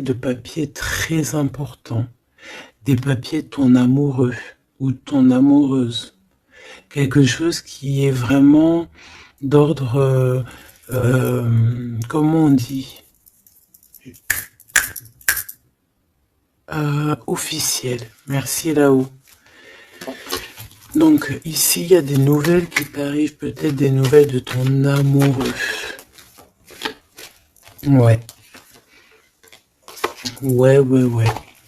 de papiers très importants, des papiers de ton amoureux ou de ton amoureuse, quelque chose qui est vraiment d'ordre, comment on dit, officiel. Merci là-haut. Donc ici, il y a des nouvelles qui t'arrivent, peut-être des nouvelles de ton amoureux. Ouais. Ouais.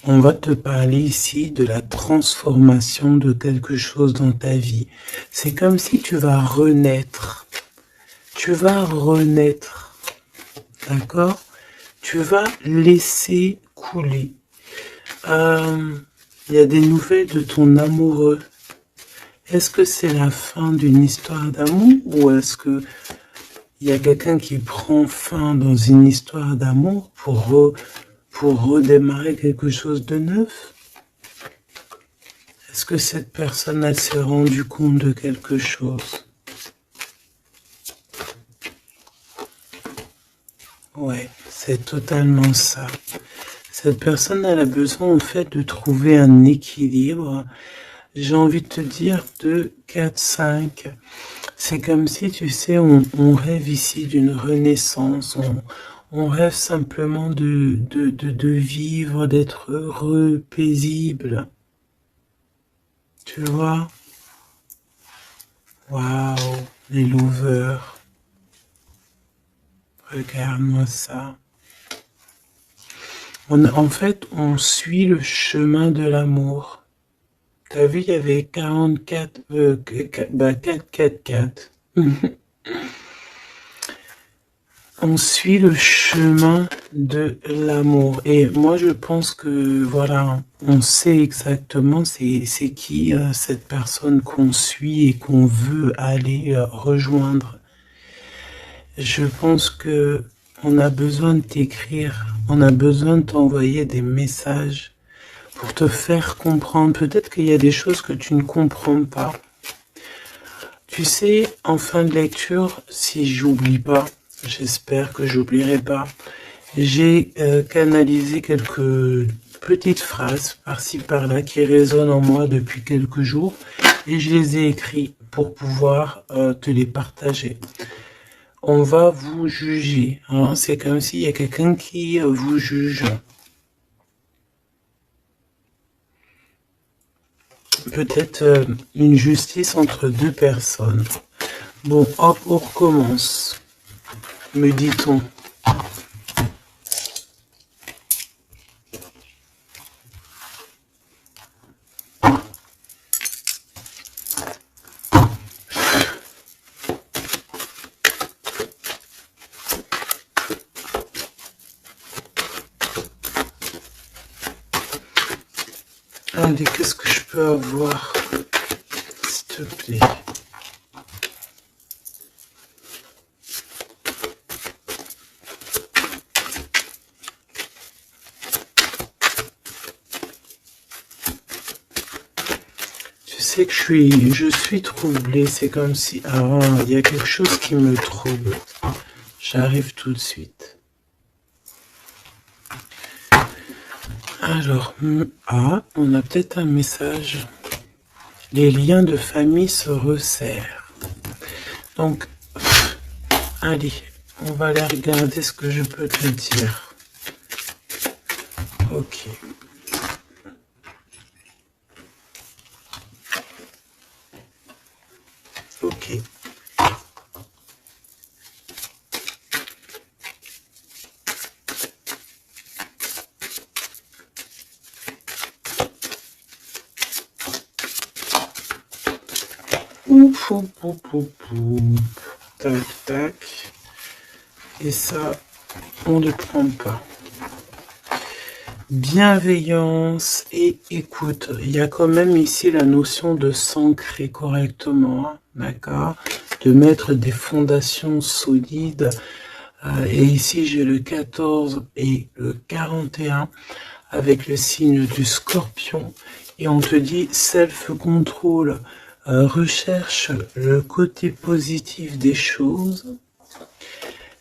On va te parler ici de la transformation de quelque chose dans ta vie. C'est comme si tu vas renaître. Tu vas renaître. D'accord? Tu vas laisser couler. Il y a des nouvelles de ton amoureux. Est-ce que c'est la fin d'une histoire d'amour ou est-ce que il y a quelqu'un qui prend fin dans une histoire d'amour pour redémarrer quelque chose de neuf? Est-ce que cette personne elle s'est rendue compte de quelque chose? Ouais, c'est totalement ça. Cette personne elle a besoin en fait de trouver un équilibre. J'ai envie de te dire 2, 4, 5. C'est comme si, tu sais, on rêve ici d'une renaissance, on rêve simplement de vivre, d'être heureux, paisible. Tu vois? Waouh, les lovers. Regarde-moi ça. En fait, on suit le chemin de l'amour. T'as vu, il y avait 44, 4. On suit le chemin de l'amour. Et moi, je pense que, voilà, on sait exactement c'est qui cette personne qu'on suit et qu'on veut aller rejoindre. Je pense que on a besoin de t'écrire, on a besoin de t'envoyer des messages pour te faire comprendre. Peut-être qu'il y a des choses que tu ne comprends pas. Tu sais, en fin de lecture, si j'oublie pas, j'espère que j'oublierai pas, j'ai canalisé quelques petites phrases par-ci par-là qui résonnent en moi depuis quelques jours et je les ai écrites pour pouvoir te les partager. On va vous juger, hein. C'est comme s'il y a quelqu'un qui vous juge. Peut-être une justice entre deux personnes. Bon, hop, on recommence, me dit-on. Allez, qu'est-ce que je peux avoir, s'il te plaît? Tu sais que je suis troublé, c'est comme si, il y a quelque chose qui me trouble. J'arrive tout de suite. Alors, on a peut-être un message. Les liens de famille se resserrent. Donc, allez, on va aller regarder ce que je peux te dire. Ok. Ok. Ouf. Tac, tac. Et ça, on ne prend pas. Bienveillance et écoute. Il y a quand même ici la notion de s'ancrer correctement, hein, d'accord? De mettre des fondations solides. Et ici, j'ai le 14 et le 41 avec le signe du scorpion. Et on te dit self-control. Recherche le côté positif des choses.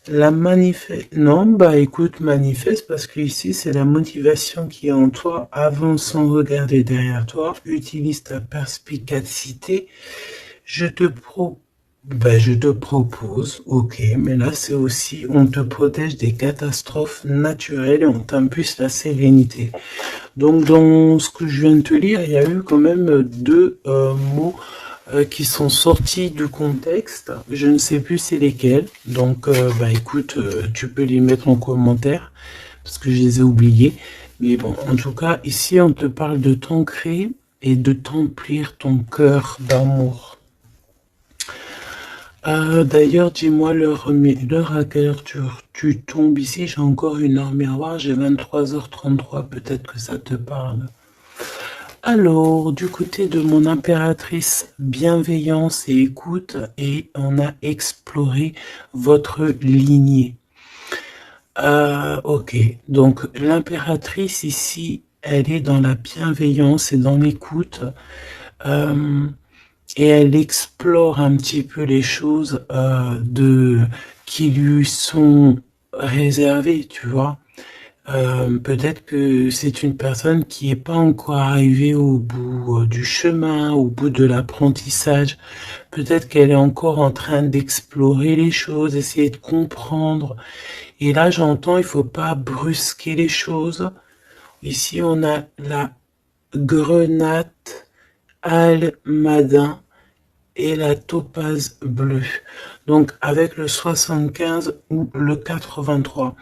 La manifeste... Non, bah écoute, manifeste, parce que ici, c'est la motivation qui est en toi. Avance sans regarder derrière toi. Utilise ta perspicacité. Je te propose, ok, mais là, c'est aussi, on te protège des catastrophes naturelles et on t'impulse la sérénité. Donc, dans ce que je viens de te lire, il y a eu quand même deux mots qui sont sortis du contexte. Je ne sais plus c'est lesquels. Donc, bah écoute, tu peux les mettre en commentaire parce que je les ai oubliés. Mais bon, en tout cas, ici, on te parle de t'ancrer et de t'emplir ton cœur d'amour. D'ailleurs, dis-moi l'heure à quelle heure tu tombes ici. J'ai encore une heure miroir, j'ai 23h33, peut-être que ça te parle. Alors, du côté de mon impératrice, bienveillance et écoute, et on a exploré votre lignée. Ok, donc l'impératrice ici, elle est dans la bienveillance et dans l'écoute. Et elle explore un petit peu les choses qui lui sont réservées, tu vois. Peut-être que c'est une personne qui n'est pas encore arrivée au bout du chemin, au bout de l'apprentissage. Peut-être qu'elle est encore en train d'explorer les choses, essayer de comprendre. Et là, j'entends, il faut pas brusquer les choses. Ici, on a la grenade almadin et la topaze bleue. Donc, avec le 75 ou le 83.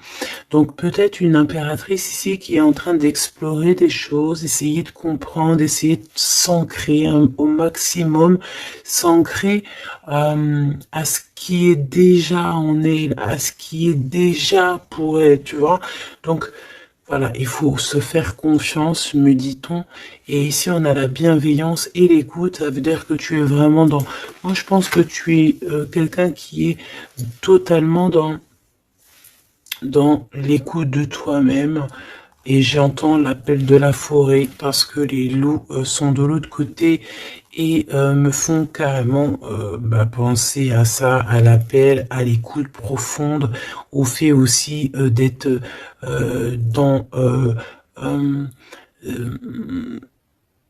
Donc, peut-être une impératrice ici qui est en train d'explorer des choses, essayer de comprendre, essayer de s'ancrer au maximum, s'ancrer à ce qui est déjà en elle, à ce qui est déjà pour elle, tu vois. Donc, voilà, il faut se faire confiance, me dit-on. Et ici, on a la bienveillance et l'écoute. Ça veut dire que tu es vraiment dans... Moi, je pense que tu es quelqu'un qui est totalement dans l'écoute de toi-même. Et j'entends l'appel de la forêt parce que les loups sont de l'autre côté et me font carrément penser à ça, à l'appel, à l'écoute profonde, au fait aussi d'être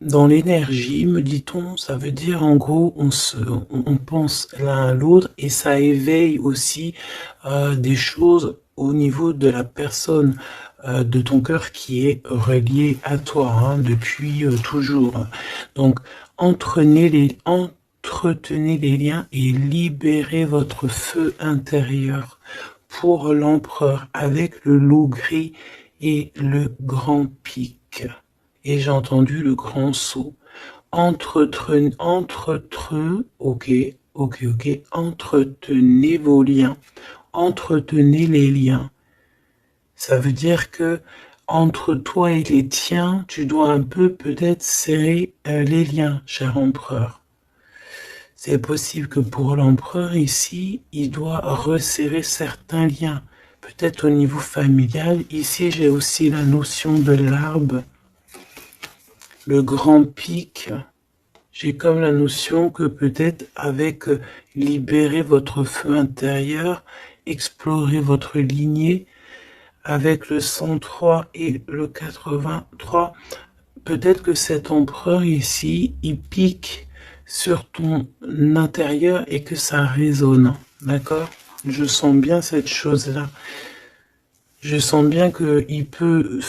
dans l'énergie, me dit-on. Ça veut dire en gros on pense l'un à l'autre et ça éveille aussi des choses au niveau de la personne de ton cœur qui est relié à toi hein, depuis toujours. Donc entretenez les liens et libérez votre feu intérieur pour l'empereur avec le loup gris et le grand pic. Et j'ai entendu le grand saut. Entretenez vos liens. Entretenez les liens. Ça veut dire que entre toi et les tiens, tu dois un peu peut-être serrer les liens, cher empereur. C'est possible que pour l'empereur ici, il doit resserrer certains liens. Peut-être au niveau familial. Ici, j'ai aussi la notion de l'arbre. Le grand pic, j'ai comme la notion que peut-être avec libérer votre feu intérieur, explorer votre lignée, avec le 103 et le 83, peut-être que cet empereur ici, il pique sur ton intérieur et que ça résonne, d'accord? Je sens bien cette chose-là. Je sens bien qu'il peut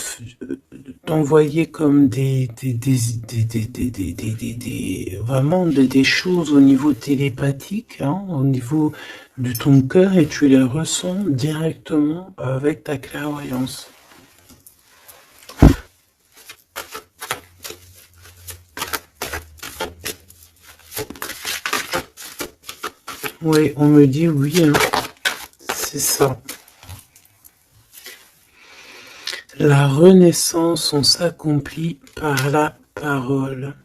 t'envoyer comme vraiment des choses au niveau télépathique, hein, au niveau de ton cœur et tu les ressens directement avec ta clairvoyance. Oui, on me dit oui, hein. C'est ça. La renaissance, on s'accomplit par la parole.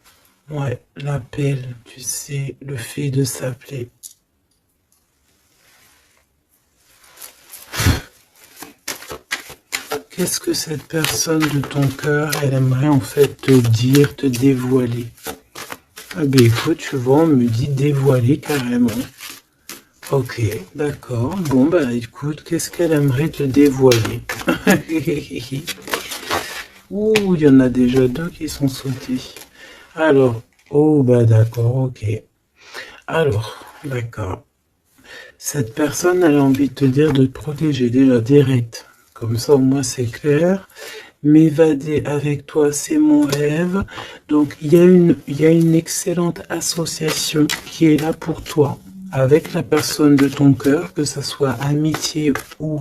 Ouais, l'appel, tu sais, le fait de s'appeler. Qu'est-ce que cette personne de ton cœur, elle aimerait en fait te dire, te dévoiler? Ah ben écoute, tu vois, on me dit dévoiler carrément. Ok, d'accord. Bon, bah écoute, qu'est-ce qu'elle aimerait te dévoiler? Ouh, il y en a déjà deux qui sont sautés. Alors, oh, bah d'accord, ok. Alors, d'accord. Cette personne, elle a envie de te dire de te protéger déjà direct. Comme ça, au moins, c'est clair. M'évader avec toi, c'est mon rêve. Donc, il y a une excellente association qui est là pour toi, avec la personne de ton cœur, que ce soit amitié ou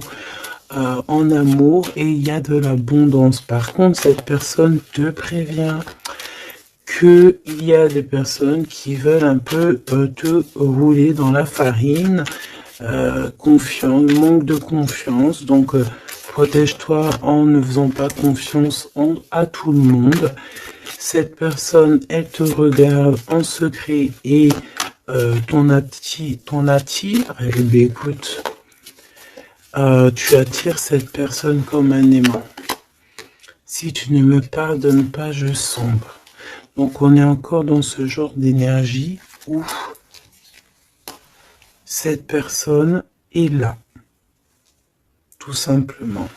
en amour, et il y a de l'abondance. Par contre, cette personne te prévient qu'il y a des personnes qui veulent un peu te rouler dans la farine, manque de confiance, donc protège-toi en ne faisant pas confiance à tout le monde. Cette personne, elle te regarde en secret et ton attire, eh bien, écoute, tu attires cette personne comme un aimant. Si tu ne me pardonnes pas, je sombre. Donc on est encore dans ce genre d'énergie où cette personne est là, tout simplement.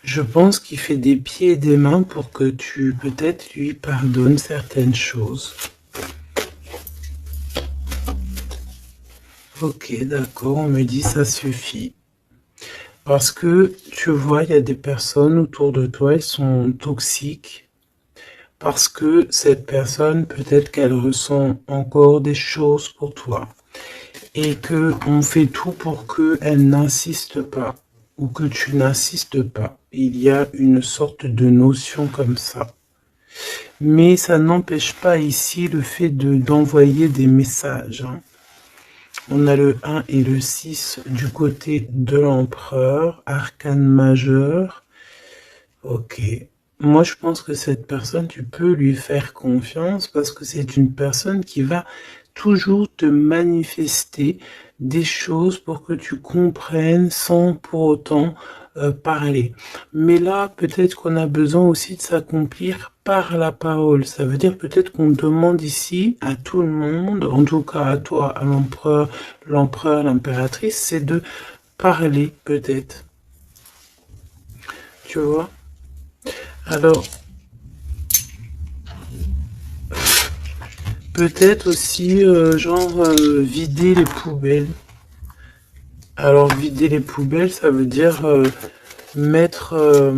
Je pense qu'il fait des pieds et des mains pour que tu peut-être lui pardonnes certaines choses. Ok, d'accord, on me dit ça suffit. Parce que tu vois, il y a des personnes autour de toi, elles sont toxiques. Parce que cette personne, peut-être qu'elle ressent encore des choses pour toi. Et que on fait tout pour qu'elle n'insiste pas. Ou que tu n'insistes pas. Il y a une sorte de notion comme ça. Mais ça n'empêche pas ici le fait d'envoyer des messages. Hein. On a le 1 et le 6 du côté de l'empereur, arcane majeur. Ok. Moi, je pense que cette personne, tu peux lui faire confiance parce que c'est une personne qui va toujours te manifester des choses pour que tu comprennes sans pour autant parler. Mais là, peut-être qu'on a besoin aussi de s'accomplir par la parole. Ça veut dire peut-être qu'on demande ici à tout le monde, en tout cas à toi, à l'empereur, l'impératrice, c'est de parler peut-être. Tu vois? Alors, peut-être aussi, vider les poubelles. Alors, vider les poubelles, ça veut dire mettre,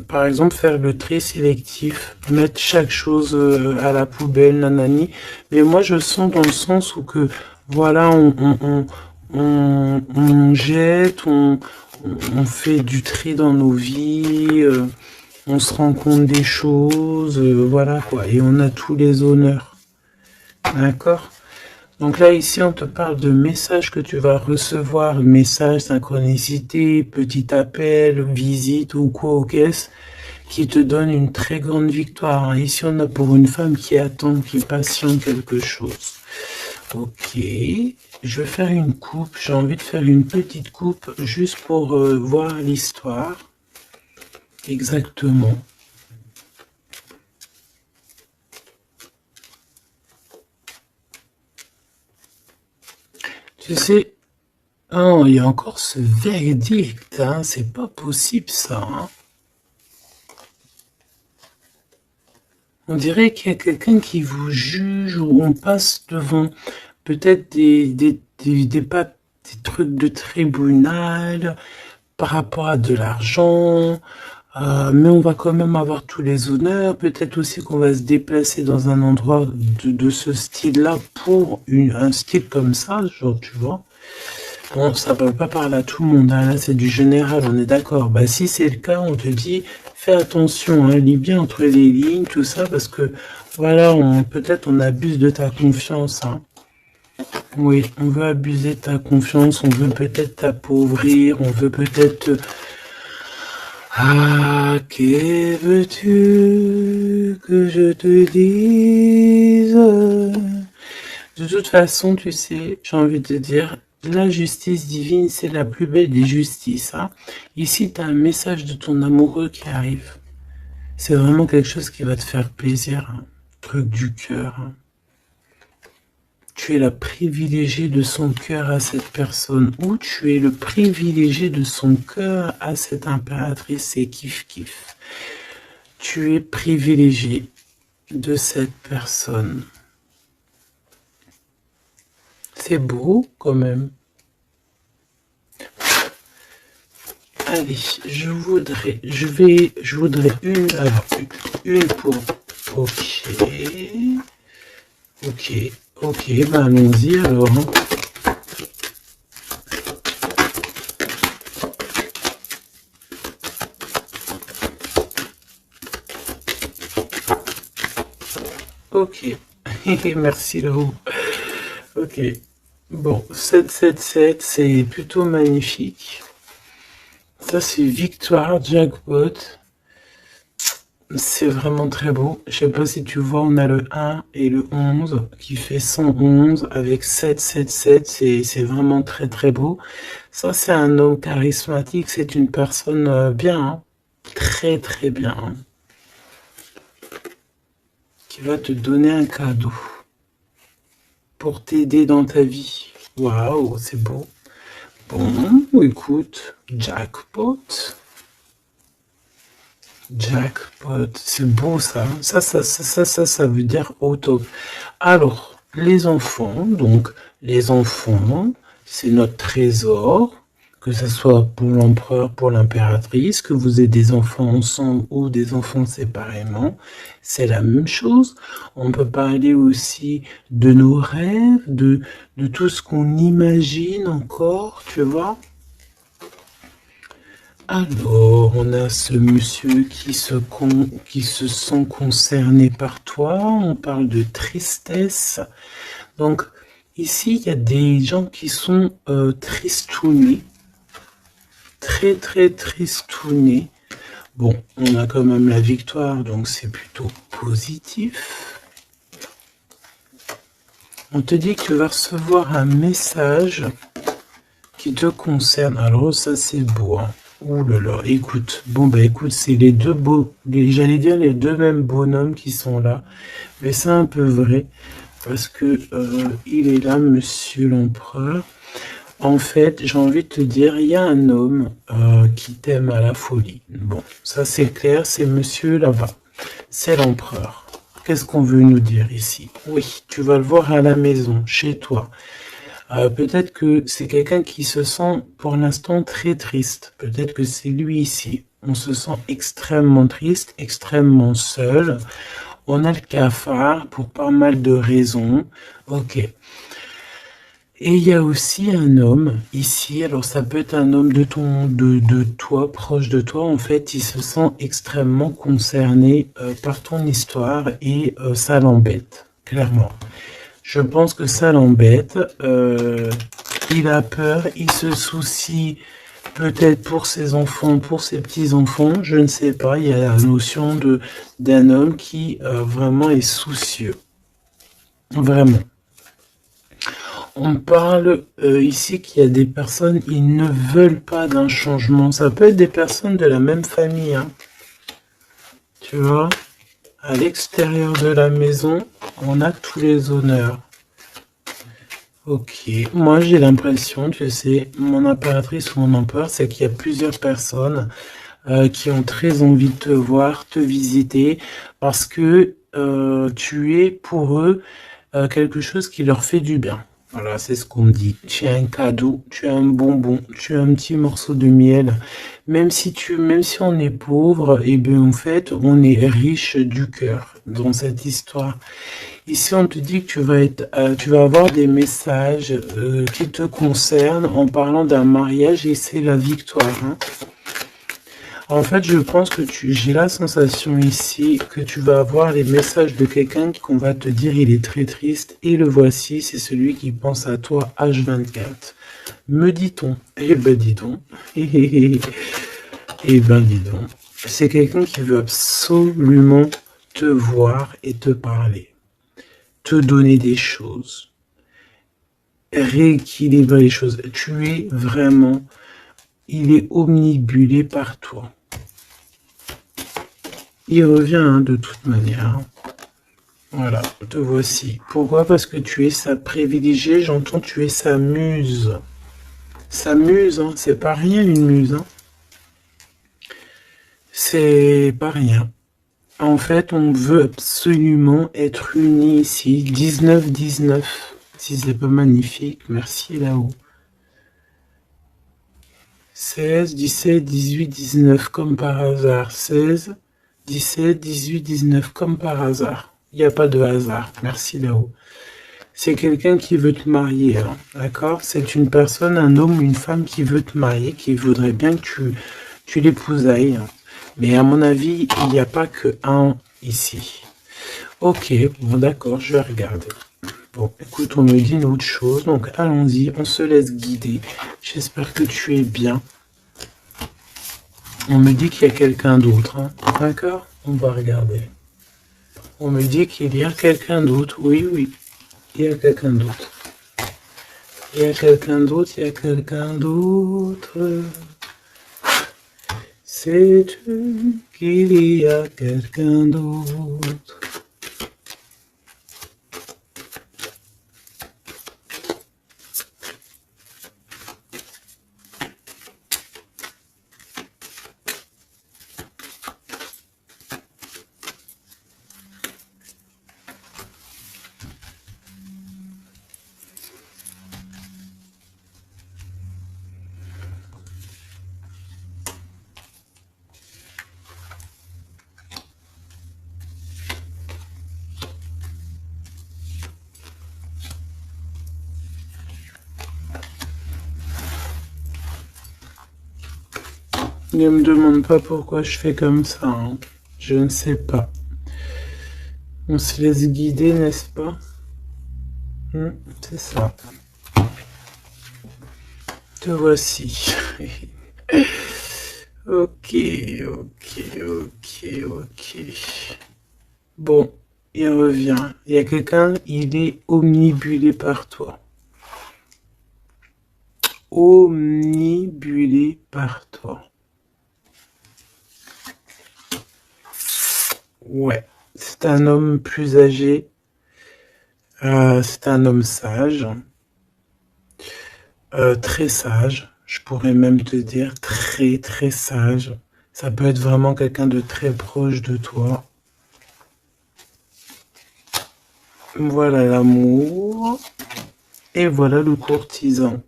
par exemple, faire le tri sélectif, mettre chaque chose à la poubelle, nanani. Mais moi, je sens dans le sens où que, voilà, on jette, on fait du tri dans nos vies, on se rend compte des choses, voilà quoi, et on a tous les honneurs, d'accord? Donc là, ici, on te parle de messages que tu vas recevoir, messages, synchronicité, petit appel, visite ou quoi au caisse, qui te donne une très grande victoire. Hein. Ici, on a pour une femme qui attend, qui patiente quelque chose. Ok, je vais faire une coupe, j'ai envie de faire une petite coupe juste pour voir l'histoire. Exactement. Tu sais, oh, il y a encore ce verdict, hein, c'est pas possible ça. Hein. On dirait qu'il y a quelqu'un qui vous juge ou on passe devant peut-être des trucs de tribunal par rapport à de l'argent, mais on va quand même avoir tous les honneurs. Peut-être aussi qu'on va se déplacer dans un endroit de ce style-là pour un style comme ça, genre, tu vois. Bon, ça ne peut pas parler à tout le monde, hein. Là c'est du général, on est d'accord. Bah si c'est le cas, on te dit, fais attention, hein, lis bien entre les lignes, tout ça, parce que voilà, peut-être on abuse de ta confiance. Hein. Oui, on veut abuser de ta confiance, on veut peut-être t'appauvrir, on veut peut-être... Ah, que veux-tu que je te dise? De toute façon, tu sais, j'ai envie de te dire, la justice divine, c'est la plus belle des justices. Hein. Ici, tu as un message de ton amoureux qui arrive. C'est vraiment quelque chose qui va te faire plaisir. Hein. Truc du cœur. Hein. tu es la privilégiée de son cœur à cette personne, ou tu es le privilégié de son cœur à cette impératrice, c'est kiff-kiff. Tu es privilégié de cette personne. C'est beau quand même. Allez, je voudrais une, alors, une pour, ok, ben allons-y alors. Ok, merci là-haut. Ok, bon, 777, c'est plutôt magnifique. Ça, c'est victoire, jackpot. C'est vraiment très beau. Je sais pas si tu vois, on a le 1 et le 11 qui fait 111 avec 777. C'est vraiment très très beau. Ça, c'est un homme charismatique. C'est une personne bien, hein. Très très bien, hein, qui va te donner un cadeau pour t'aider dans ta vie. Waouh, c'est beau. Bon, écoute, jackpot. Jackpot, c'est beau ça. Ça veut dire au top. Alors, les enfants, donc, les enfants, c'est notre trésor, que ce soit pour l'empereur, pour l'impératrice, que vous ayez des enfants ensemble ou des enfants séparément, c'est la même chose. On peut parler aussi de nos rêves, de tout ce qu'on imagine encore, tu vois. Alors, on a ce monsieur qui se sent concerné par toi. On parle de tristesse. Donc, ici, il y a des gens qui sont tristounés. Très, très tristounés. Bon, on a quand même la victoire, donc c'est plutôt positif. On te dit que tu vas recevoir un message qui te concerne. Alors, ça, c'est beau, hein. Ouh là là, écoute, bon bah écoute, c'est les deux j'allais dire les deux mêmes bonhommes qui sont là, mais c'est un peu vrai, parce que il est là, monsieur l'empereur. En fait, j'ai envie de te dire, il y a un homme qui t'aime à la folie. Bon, ça c'est clair, c'est monsieur là-bas, c'est l'empereur. Qu'est-ce qu'on veut nous dire ici? Oui, tu vas le voir à la maison, chez toi. Peut-être que c'est quelqu'un qui se sent pour l'instant très triste. Peut-être que c'est lui ici. On se sent extrêmement triste, extrêmement seul. On a le cafard pour pas mal de raisons. Ok. Et il y a aussi un homme ici. Alors ça peut être un homme de toi, proche de toi. En fait, il se sent extrêmement concerné par ton histoire et ça l'embête, clairement. Je pense que ça l'embête, il a peur, il se soucie peut-être pour ses enfants, pour ses petits-enfants, je ne sais pas, il y a la notion d'un homme qui vraiment est soucieux, vraiment. On parle ici qu'il y a des personnes, ils ne veulent pas d'un changement, ça peut être des personnes de la même famille, hein. Tu vois, à l'extérieur de la maison, on a tous les honneurs. Ok, moi j'ai l'impression, tu sais, mon impératrice ou mon empereur, c'est qu'il y a plusieurs personnes qui ont très envie de te voir, te visiter, parce que tu es pour eux quelque chose qui leur fait du bien. Voilà, c'est ce qu'on me dit. Tu as un cadeau, tu as un bonbon, tu as un petit morceau de miel. Même si on est pauvre, et bien en fait, on est riche du cœur dans cette histoire. Ici, on te dit que tu vas avoir des messages qui te concernent en parlant d'un mariage et c'est la victoire, hein. En fait, je pense que j'ai la sensation ici que tu vas avoir les messages de quelqu'un qu'on va te dire il est très triste et le voici, c'est celui qui pense à toi H24. Me dit-on? Eh ben dis donc. Eh ben dis donc. C'est quelqu'un qui veut absolument te voir et te parler. Te donner des choses. Rééquilibrer les choses. Tu es vraiment... Il est omnibulé par toi. Il revient hein, de toute manière. Voilà, te voici. Pourquoi? Parce que tu es sa privilégiée, j'entends tu es sa muse. Sa muse, hein, c'est pas rien une muse. Hein. C'est pas rien. En fait, on veut absolument être unis ici. 19-19. Si c'est pas magnifique, merci là-haut. 16, 17, 18, 19, comme par hasard. 16, 17, 18, 19, comme par hasard. Il n'y a pas de hasard. Merci là-haut. C'est quelqu'un qui veut te marier, hein, d'accord? C'est une personne, un homme ou une femme qui veut te marier, qui voudrait bien que tu l'épousailles. Hein. Mais à mon avis, il n'y a pas que un ici. Ok, bon d'accord, je vais regarder. Bon, écoute, on me dit une autre chose, donc allons-y, on se laisse guider. J'espère que tu es bien. On me dit qu'il y a quelqu'un d'autre, hein, d'accord? On va regarder. On me dit qu'il y a quelqu'un d'autre, oui, oui. Il y a quelqu'un d'autre. Il y a quelqu'un d'autre, il y a quelqu'un d'autre. Sais-tu qu'il y a quelqu'un d'autre? Ne me demande pas pourquoi je fais comme ça. Hein. Je ne sais pas. On se laisse guider, n'est-ce pas? C'est ça. Te voici. Ok, ok, ok, ok. Bon, il revient. Il y a quelqu'un, il est omnibulé par toi. Omnibulé par toi. Ouais, c'est un homme plus âgé. C'est un homme sage. Très sage. Je pourrais même te dire très très sage. Ça peut être vraiment quelqu'un de très proche de toi. Voilà l'amour. Et voilà le courtisan.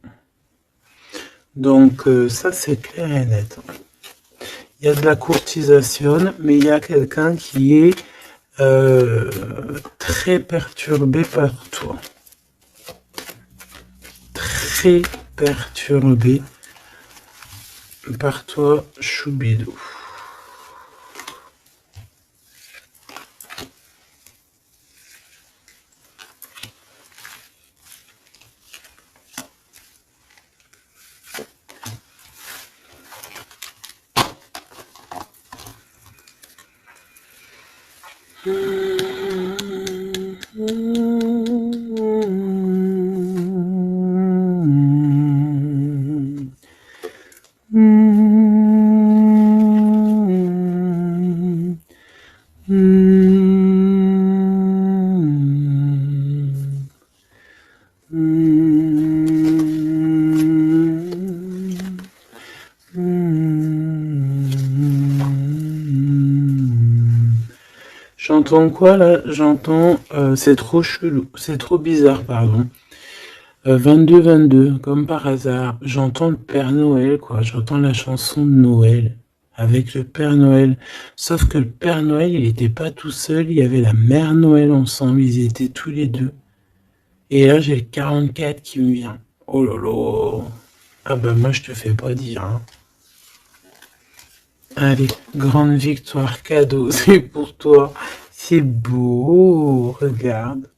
Donc ça c'est clair et net. Il y a de la courtisation, mais il y a quelqu'un qui est très perturbé par toi. Très perturbé par toi, Choubidou. J'entends quoi là? J'entends c'est trop chelou, c'est trop bizarre, pardon. 22-22, comme par hasard, j'entends le Père Noël, quoi. J'entends la chanson de Noël avec le Père Noël. Sauf que le Père Noël, il n'était pas tout seul, il y avait la Mère Noël ensemble, ils étaient tous les deux. Et là, j'ai le 44 qui me vient. Oh là là. Ah bah moi, je te fais pas dire. Hein. Allez, grande victoire, cadeau, c'est pour toi. C'est beau, regarde.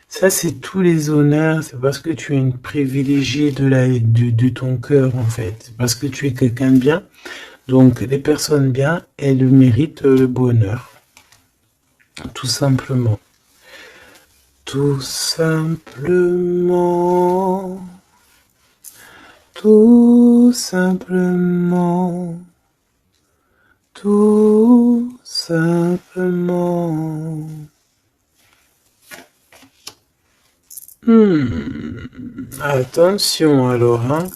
Ça, c'est tous les honneurs, c'est parce que tu es une privilégiée de ton cœur, en fait. C'est parce que tu es quelqu'un de bien. Donc, les personnes bien, elles méritent le bonheur. Tout simplement. Tout simplement. Tout simplement. Tout simplement. Attention alors, hein.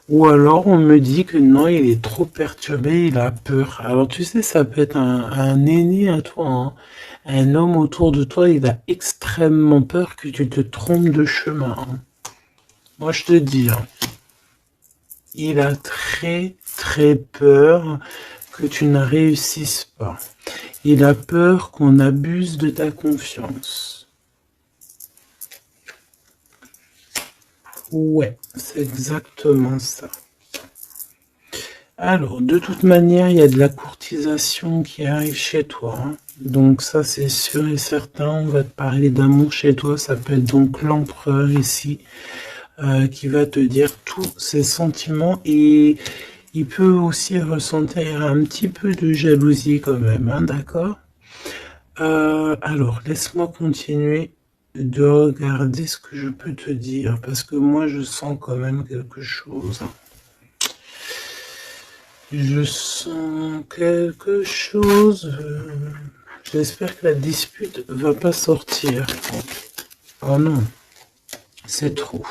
Ou alors on me dit que non, il est trop perturbé, il a peur. Alors tu sais, ça peut être un aîné à toi, hein. Un homme autour de toi, il a extrêmement peur que tu te trompes de chemin, hein. Moi je te dis, hein, il a très très peur que tu ne réussisses pas. Il a peur qu'on abuse de ta confiance. Ouais, c'est exactement ça. Alors, de toute manière, il y a de la courtisation qui arrive chez toi, hein. Donc ça, c'est sûr et certain. On va te parler d'amour chez toi. Ça peut être donc l'empereur ici qui va te dire tous ses sentiments. Et il peut aussi ressentir un petit peu de jalousie quand même, hein, d'accord? Alors, laisse-moi continuer de regarder ce que je peux te dire. Parce que moi, je sens quand même quelque chose. Je sens quelque chose. J'espère que la dispute va pas sortir. Oh non, c'est trop.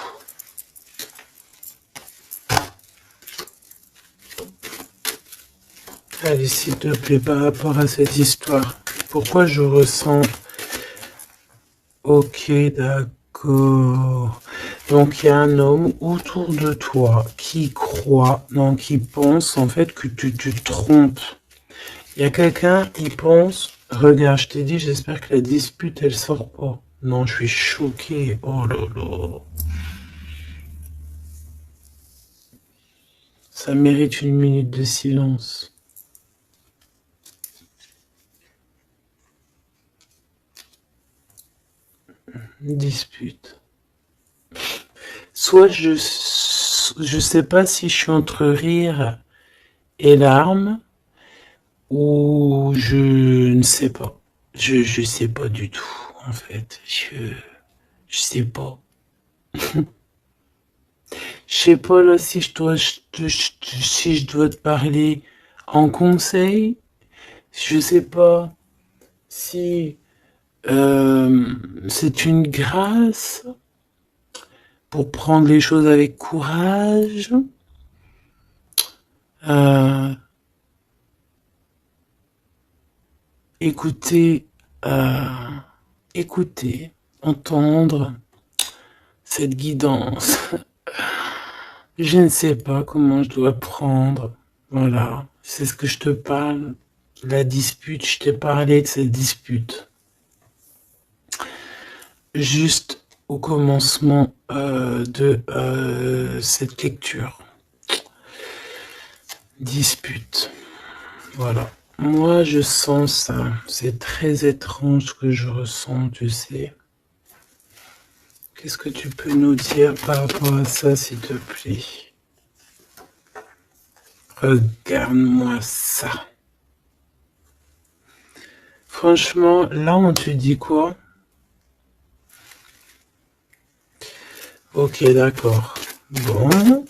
Allez, s'il te plaît, par rapport à cette histoire, pourquoi je ressens... Ok, d'accord. Donc il y a un homme autour de toi qui croit, non, qui pense en fait que tu te trompes. Il y a quelqu'un qui pense, regarde, je t'ai dit, j'espère que la dispute elle sort pas. Non, je suis choqué. Oh là là. Ça mérite une minute de silence. Une dispute. Soit je sais pas si je suis entre rire et larmes, ou je ne sais pas. Je sais pas du tout, en fait. Je sais pas. Je sais pas là si si je dois te parler en conseil. Je sais pas si c'est une grâce pour prendre les choses avec courage. Euh, écouter, euh, écouter, entendre cette guidance. Je ne sais pas comment je dois prendre. Voilà, c'est ce que je te parle. La dispute, je t'ai parlé de cette dispute. Juste au commencement de cette lecture. Dispute. Voilà. Moi, je sens ça. C'est très étrange ce que je ressens, tu sais. Qu'est-ce que tu peux nous dire par rapport à ça, s'il te plaît? Regarde-moi ça. Franchement, là, on te dit quoi? Ok, d'accord. Bon.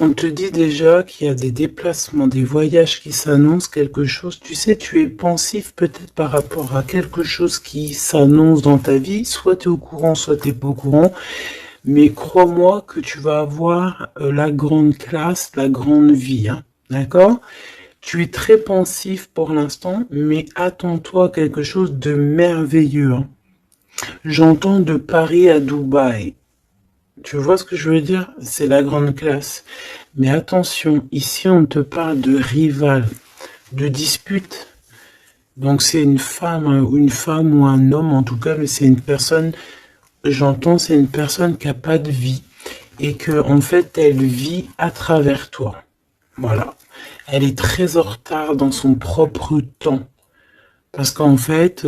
On te dit déjà qu'il y a des déplacements, des voyages qui s'annoncent, quelque chose. Tu sais, tu es pensif peut-être par rapport à quelque chose qui s'annonce dans ta vie. Soit tu es au courant, soit tu n'es pas au courant. Mais crois-moi que tu vas avoir la grande classe, la grande vie. Hein. D'accord? Tu es très pensif pour l'instant, mais attends-toi à quelque chose de merveilleux. Hein. J'entends de Paris à Dubaï. Tu vois ce que je veux dire? C'est la grande classe. Mais attention, ici on te parle de rival, de dispute. Donc c'est une femme ou un homme en tout cas, mais c'est une personne, j'entends, c'est une personne qui n'a pas de vie. Et que en fait, elle vit à travers toi. Voilà. Elle est très en retard dans son propre temps. Parce qu'en fait,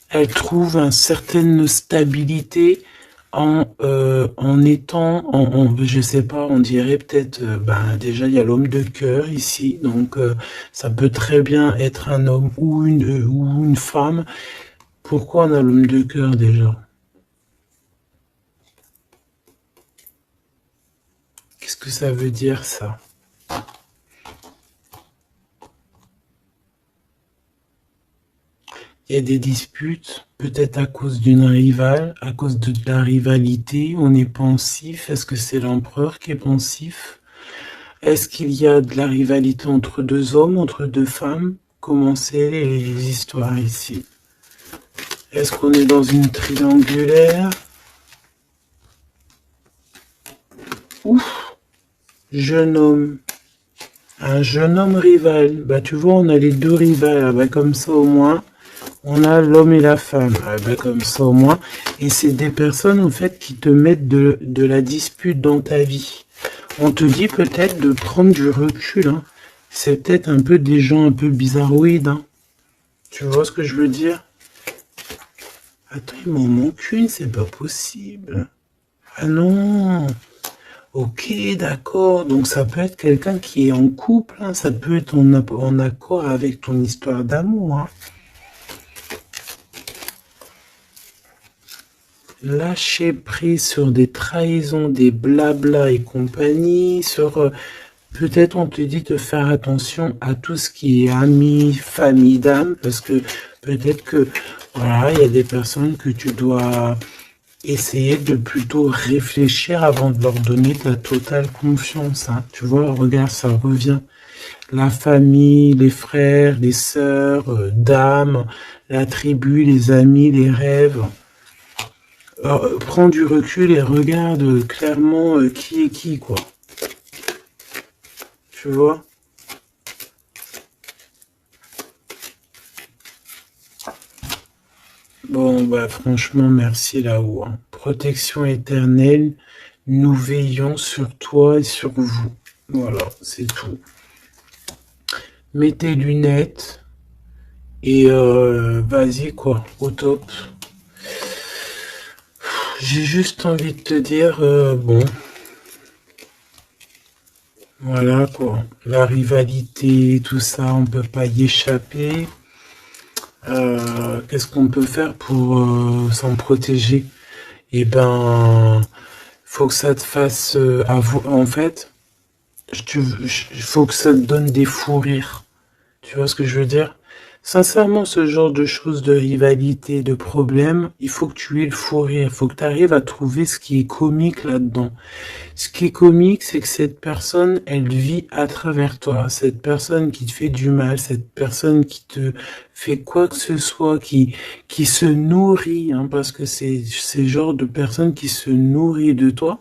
elle trouve une certaine stabilité en étant, je sais pas, on dirait peut-être, ben déjà il y a l'homme de cœur ici, donc ça peut très bien être un homme ou une femme. Pourquoi on a l'homme de cœur déjà? Qu'est-ce que ça veut dire ça? Il y a des disputes, peut-être à cause d'une rivale, à cause de la rivalité, on est pensif. Est-ce que c'est l'empereur qui est pensif? Est-ce qu'il y a de la rivalité entre deux hommes, entre deux femmes? Comment c'est les histoires ici? Est-ce qu'on est dans une triangulaire? Ouf, jeune homme. Un jeune homme rival. Bah tu vois, on a les deux rivales. Ah, bah, comme ça au moins, on a l'homme et la femme. Ah, bah, comme ça au moins. Et c'est des personnes en fait qui te mettent de la dispute dans ta vie. On te dit peut-être de prendre du recul. Hein. C'est peut-être un peu des gens un peu bizarroïdes. Hein. Tu vois ce que je veux dire? Attends, il m'en manque une, c'est pas possible. Ah non. Ok, d'accord. Donc ça peut être quelqu'un qui est en couple. Hein. Ça peut être en accord avec ton histoire d'amour. Hein. Lâcher prise sur des trahisons, des blabla et compagnie, sur peut-être on te dit de faire attention à tout ce qui est amis, famille d'âme, parce que peut-être que voilà, il y a des personnes que tu dois essayer de plutôt réfléchir avant de leur donner ta totale confiance. Hein. Tu vois, regarde, ça revient. La famille, les frères, les sœurs, dames, la tribu, les amis, les rêves. Prends du recul et regarde clairement qui est qui, quoi. Tu vois? Bon, bah franchement, merci là-haut. Hein. Protection éternelle, nous veillons sur toi et sur vous. Voilà, c'est tout. Mets tes lunettes et vas-y, quoi, au top. J'ai juste envie de te dire, bon, voilà quoi, la rivalité, tout ça, on peut pas y échapper. Qu'est-ce qu'on peut faire pour s'en protéger? Eh ben, faut que ça te fasse, en fait, faut que ça te donne des fous rires. Tu vois ce que je veux dire? Sincèrement, ce genre de choses, de rivalité, de problèmes, il faut que tu aies le fou rire. Il faut que tu arrives à trouver ce qui est comique là-dedans. Ce qui est comique, c'est que cette personne, elle vit à travers toi. Cette personne qui te fait du mal, cette personne qui te fait quoi que ce soit, qui se nourrit, hein, parce que c'est le genre de personne qui se nourrit de toi.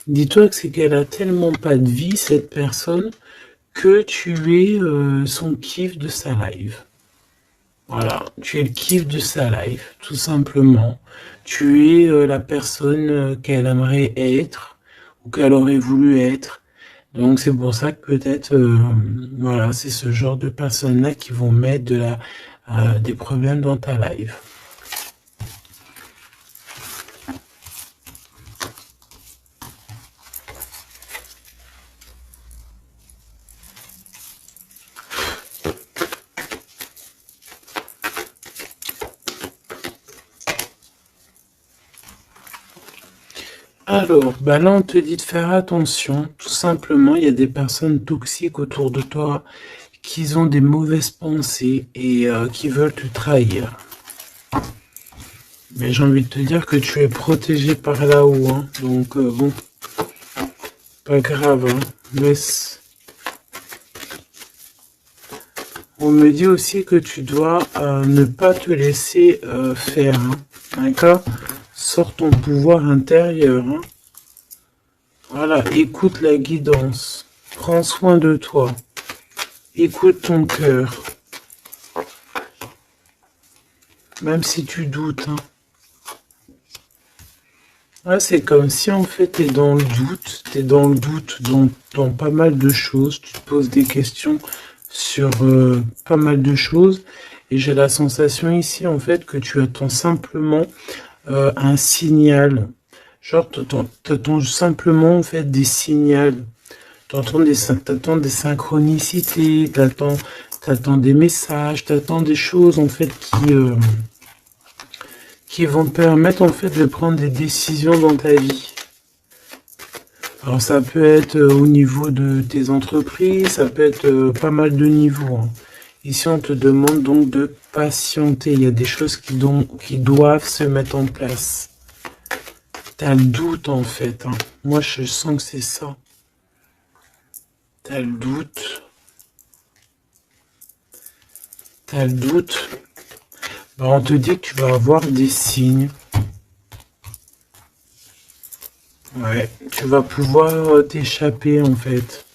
Dis-toi que c'est qu'elle a tellement pas de vie, cette personne, que tu es son kiff de sa life. Voilà, tu es le kiff de sa life, tout simplement. Tu es la personne qu'elle aimerait être ou qu'elle aurait voulu être. Donc c'est pour ça que peut-être, voilà, c'est ce genre de personnes-là qui vont mettre des problèmes dans ta life. Alors, bah là, on te dit de faire attention. Tout simplement, il y a des personnes toxiques autour de toi qui ont des mauvaises pensées et qui veulent te trahir. Mais j'ai envie de te dire que tu es protégé par là-haut. Hein. Donc, bon, pas grave. Hein. Laisse. On me dit aussi que tu dois ne pas te laisser faire. Hein. D'accord? Sors ton pouvoir intérieur. Hein. Voilà, écoute la guidance. Prends soin de toi. Écoute ton cœur. Même si tu doutes. Hein. Ouais, c'est comme si en fait tu es dans le doute. Tu es dans le doute dans pas mal de choses. Tu te poses des questions sur pas mal de choses. Et j'ai la sensation ici en fait que tu attends simplement un signal. Genre, t'attends simplement en fait des signaux. T'attends des synchronicités, t'attends des messages, t'attends des choses en fait qui vont te permettre en fait de prendre des décisions dans ta vie. Alors ça peut être au niveau de tes entreprises, ça peut être pas mal de niveaux. Hein. Ici, on te demande donc de patienter. Il y a des choses qui doivent se mettre en place. T'as le doute, en fait. Hein. Moi, je sens que c'est ça. T'as le doute. T'as le doute. Ben, on te dit que tu vas avoir des signes. Ouais, tu vas pouvoir t'échapper, en fait.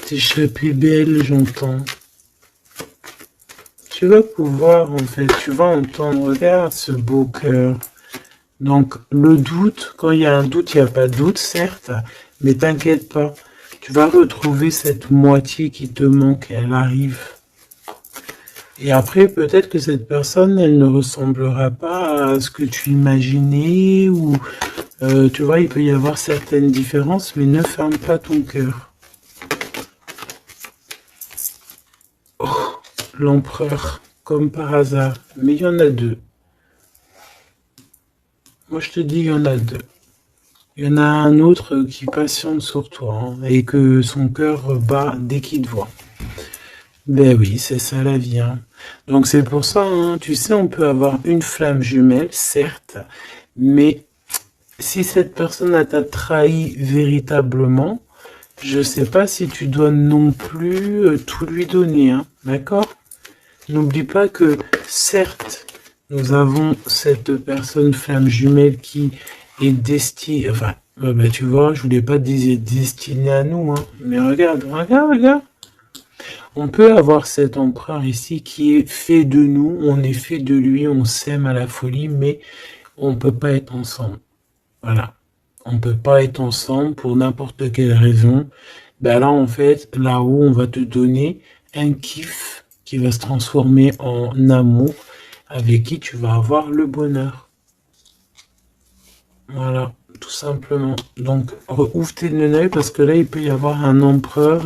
T'échapper belle, j'entends. Tu vas pouvoir, en fait, tu vas entendre, regarde ce beau cœur. Donc, le doute, quand il y a un doute, il n'y a pas de doute, certes, mais t'inquiète pas. Tu vas retrouver cette moitié qui te manque, elle arrive. Et après, peut-être que cette personne, elle ne ressemblera pas à ce que tu imaginais, ou, tu vois, il peut y avoir certaines différences, mais ne ferme pas ton cœur. Oh, l'empereur, comme par hasard, mais il y en a deux. Moi, je te dis, il y en a deux. Il y en a un autre qui patiente sur toi hein, et que son cœur bat dès qu'il te voit. Ben oui, c'est ça la vie. Hein. Donc c'est pour ça, hein, tu sais, on peut avoir une flamme jumelle, certes, mais si cette personne t'a trahi véritablement, je sais pas si tu dois non plus tout lui donner, hein, d'accord? N'oublie pas que, certes, nous avons cette personne flamme jumelle qui est destinée, enfin, bah, tu vois, je voulais pas dire destinée à nous, hein, mais regarde, regarde, regarde. On peut avoir cet empereur ici qui est fait de nous, on est fait de lui, on s'aime à la folie, mais on peut pas être ensemble. Voilà. On peut pas être ensemble pour n'importe quelle raison. Ben là, en fait, là-haut, on va te donner un kiff qui va se transformer en amour avec qui tu vas avoir le bonheur. Voilà, tout simplement. Donc, ouvre tes œil parce que là, il peut y avoir un empereur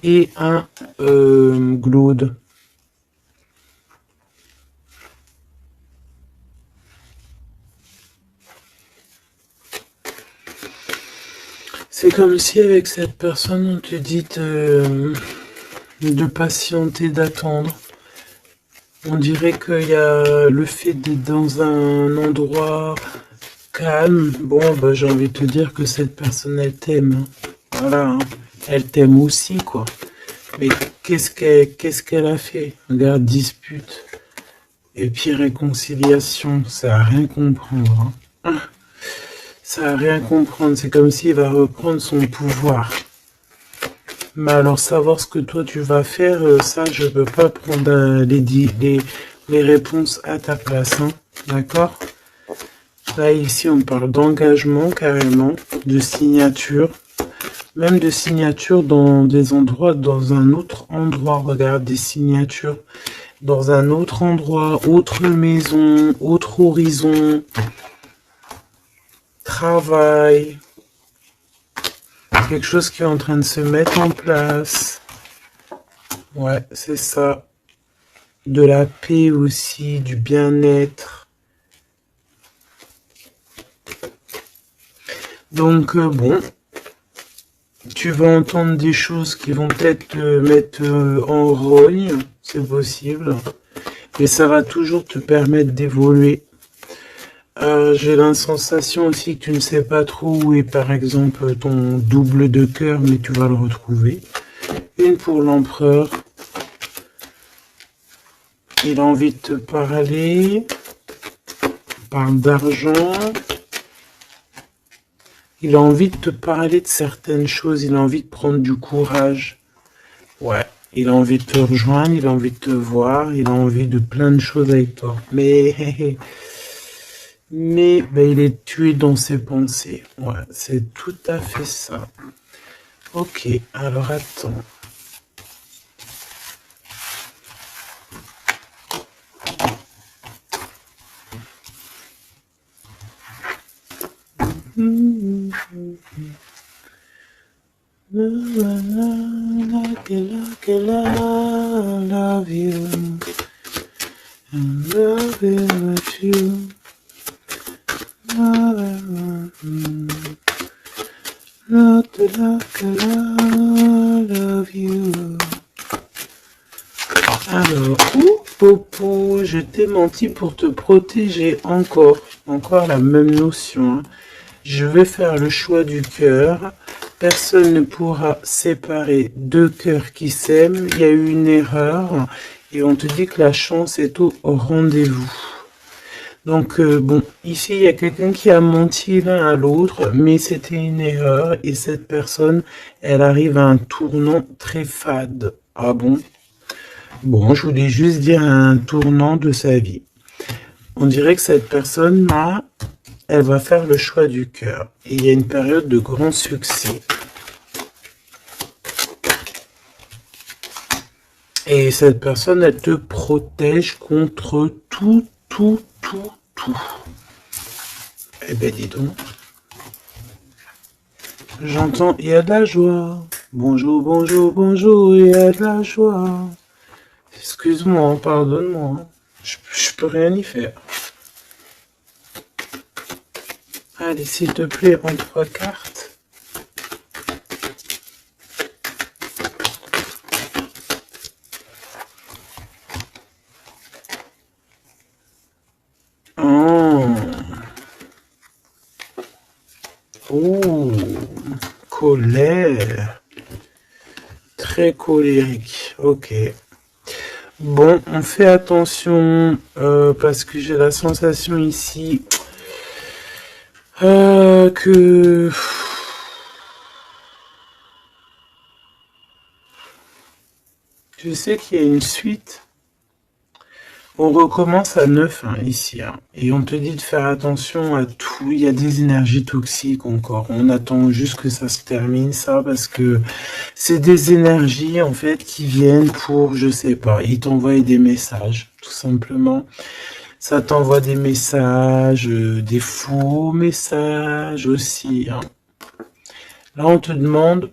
et un Glaude. C'est comme si avec cette personne, on te dit de patienter, d'attendre. On dirait qu'il y a le fait d'être dans un endroit calme. Bon, bah, j'ai envie de te dire que cette personne, elle t'aime. Voilà, hein. Elle t'aime aussi, quoi. Mais qu'est-ce qu'elle a fait? Regarde, dispute. Et puis réconciliation, ça a rien comprendre. Hein. Ça a rien comprendre. C'est comme s'il va reprendre son pouvoir. Mais alors savoir ce que toi tu vas faire, ça je peux pas prendre les réponses à ta place, hein, d'accord? Là ici on parle d'engagement carrément, de signature, même de signature dans des endroits, dans un autre endroit, regarde des signatures, dans un autre endroit, autre maison, autre horizon, travail. Quelque chose qui est en train de se mettre en place. Ouais, c'est ça. De la paix aussi, du bien-être. Donc, bon, tu vas entendre des choses qui vont peut-être te mettre en rogne, c'est possible. Mais ça va toujours te permettre d'évoluer. J'ai la sensation aussi que tu ne sais pas trop où est par exemple ton double de cœur, mais tu vas le retrouver. Une pour l'empereur. Il a envie de te parler. Il parle d'argent. Il a envie de te parler de certaines choses. Il a envie de prendre du courage. Ouais. Il a envie de te rejoindre. Il a envie de te voir. Il a envie de plein de choses avec toi. Mais ben, il est tué dans ses pensées. Ouais, c'est tout à fait ça. Ok, alors attends. Love you. I'm loving with you. Love you. t'ai menti pour te protéger encore la même notion. Hein. Je vais faire le choix du cœur. Personne ne pourra séparer deux cœurs qui s'aiment. Il y a eu une erreur et on te dit que la chance est au rendez-vous. Donc, bon, ici, il y a quelqu'un qui a menti l'un à l'autre, mais c'était une erreur et cette personne, elle arrive à un tournant très fade. Ah bon? Bon, je voulais juste dire un tournant de sa vie. On dirait que cette personne-là, elle va faire le choix du cœur. Et il y a une période de grand succès. Et cette personne, elle te protège contre tout. Eh ben, dis donc. J'entends, il y a de la joie. Bonjour, bonjour, bonjour, il y a de la joie. Excuse-moi, pardonne-moi. Je peux rien y faire. Allez, s'il te plaît, en 3 cartes. Oh, colère. Très colérique. Ok. Bon, on fait attention parce que j'ai la sensation ici que je sais qu'il y a une suite. On recommence à 9 hein, ici, hein, et on te dit de faire attention à tout. Il y a des énergies toxiques encore. On attend juste que ça se termine, ça, parce que c'est des énergies en fait qui viennent pour, je sais pas, ils t'envoient des messages, tout simplement. Ça t'envoie des messages, des faux messages aussi. Hein. Là, on te demande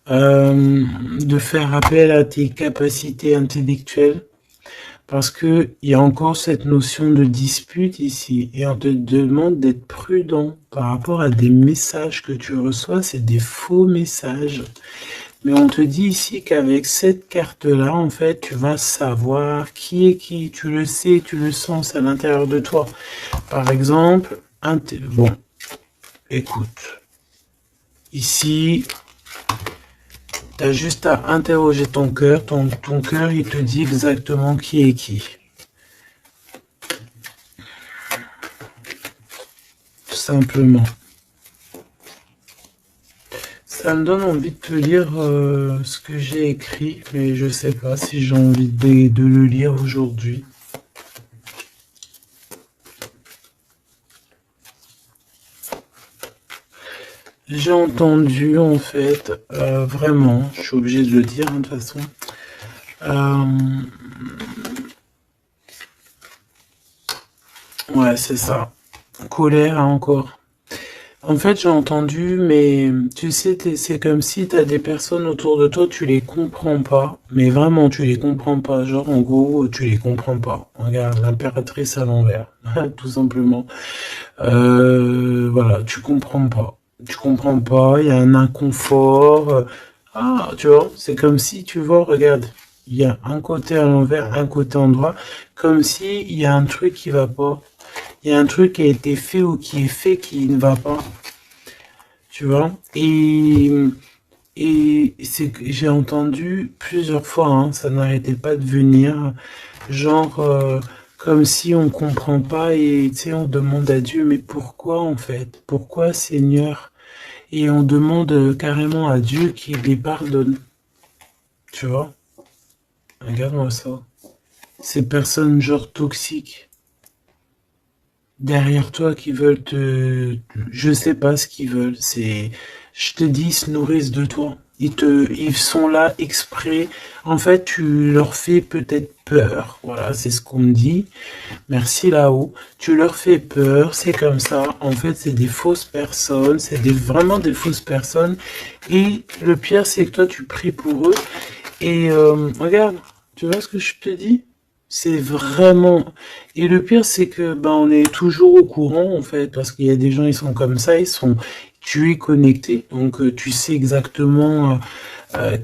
de faire appel à tes capacités intellectuelles. Parce que il y a encore cette notion de dispute ici. Et on te demande d'être prudent par rapport à des messages que tu reçois. C'est des faux messages. Mais on te dit ici qu'avec cette carte-là, en fait, tu vas savoir qui est qui. Tu le sais, tu le sens à l'intérieur de toi. Par exemple, bon, écoute. Ici, tu as juste à interroger ton cœur. Ton cœur, il te dit exactement qui est qui. Tout simplement. Ça me donne envie de te lire ce que j'ai écrit, mais je sais pas si j'ai envie de le lire aujourd'hui. J'ai entendu, en fait, vraiment, je suis obligé de le dire, hein, de toute façon, ouais, c'est ça, colère hein, encore. En fait, j'ai entendu, mais tu sais, c'est comme si tu as des personnes autour de toi, tu les comprends pas, mais vraiment, tu les comprends pas, genre, en gros, tu les comprends pas. Regarde, l'impératrice à l'envers, tout simplement. Voilà, tu comprends pas. Tu comprends pas, il y a un inconfort. Ah, tu vois, c'est comme si, tu vois, regarde, il y a un côté à l'envers, un côté en droit, comme si il y a un truc qui va pas. Il y a un truc qui a été fait ou qui est fait qui ne va pas. Tu vois? Et c'est que j'ai entendu plusieurs fois, hein, ça n'arrêtait pas de venir, genre comme si on comprend pas et tu sais on demande à Dieu mais pourquoi en fait? Pourquoi Seigneur? Et on demande carrément à Dieu qu'il les pardonne. Tu vois? Regarde-moi ça. Ces personnes genre toxiques derrière toi qui veulent je sais pas ce qu'ils veulent, je te dis, ils se nourrissent de toi. Ils sont là exprès. En fait, tu leur fais peut-être peur. Voilà, c'est ce qu'on me dit. Merci là-haut. Tu leur fais peur, c'est comme ça. En fait, c'est des fausses personnes. C'est vraiment des fausses personnes. Et le pire, c'est que toi, tu pries pour eux. Et regarde, tu vois ce que je te dis? C'est vraiment... Et le pire, c'est que on est toujours au courant, en fait, parce qu'il y a des gens, ils sont comme ça, tu es connecté, donc tu sais exactement